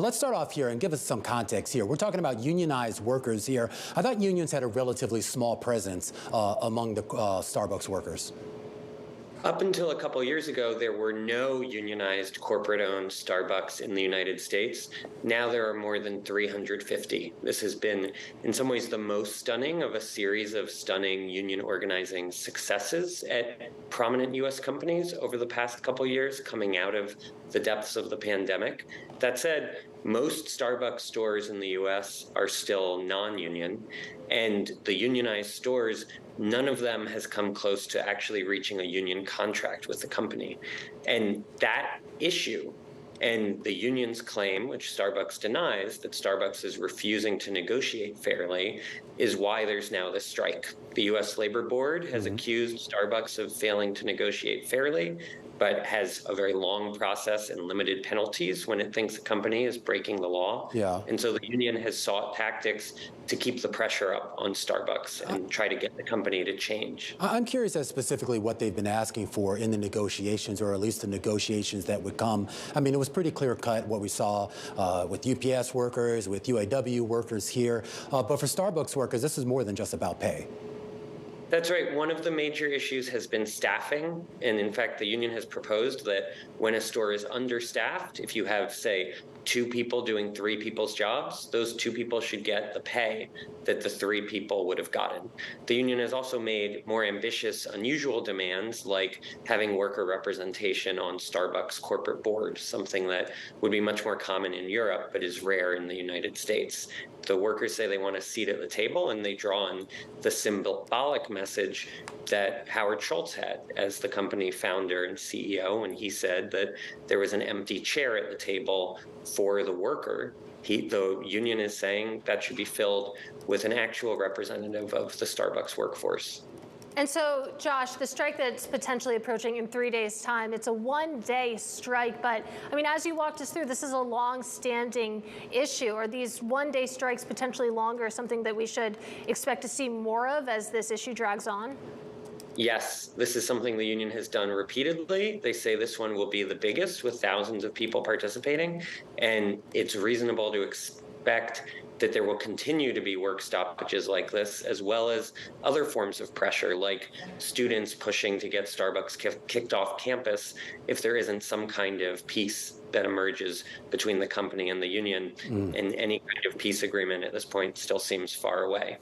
Let's start off here and give us some context here. We're talking about unionized workers here. I thought unions had a relatively small presence among the Starbucks workers. Up until a couple years ago, there were no unionized corporate-owned Starbucks in the United States. Now there are more than 350. This has been, in some ways, the most stunning of a series of stunning union organizing successes at prominent U.S. companies over the past couple years, coming out of the depths of the pandemic. That said, most Starbucks stores in the U.S. are still non-union, and the unionized stores, none of them has come close to actually reaching a union contract with the company. And that issue and the union's claim, which Starbucks denies, that Starbucks is refusing to negotiate fairly, is why there's now this strike. The U.S. Labor Board has accused Starbucks of failing to negotiate fairly, but has a very long process and limited penalties when it thinks a company is breaking the law. Yeah. And so the union has sought tactics to keep the pressure up on Starbucks and try to get the company to change. I'm curious as specifically what they've been asking for in the negotiations, or at least the negotiations that would come. I mean, it was pretty clear cut what we saw with UPS workers, with UAW workers here. But for Starbucks workers, this is more than just about pay. That's right. One of the major issues has been staffing. And in fact, the union has proposed that when a store is understaffed, if you have, say, 2 people doing 3 people's jobs, those 2 people should get the pay that the 3 people would have gotten. The union has also made more ambitious, unusual demands, like having worker representation on Starbucks corporate board, something that would be much more common in Europe, but is rare in the United States. The workers say they want a seat at the table, and they draw on the symbolic message that Howard Schultz had as the company founder and CEO, when he said that there was an empty chair at the table for the worker. The union is saying that should be filled with an actual representative of the Starbucks workforce. And so, Josh, the strike that's potentially approaching in 3 days' time, it's a one-day strike. But, I mean, as you walked us through, this is a long-standing issue. Are these one-day strikes potentially longer, something that we should expect to see more of as this issue drags on? Yes, this is something the union has done repeatedly. They say this one will be the biggest, with thousands of people participating. And it's reasonable to expect that there will continue to be work stoppages like this, as well as other forms of pressure, like students pushing to get Starbucks kicked off campus if there isn't some kind of peace that emerges between the company and the union. And any kind of peace agreement at this point still seems far away.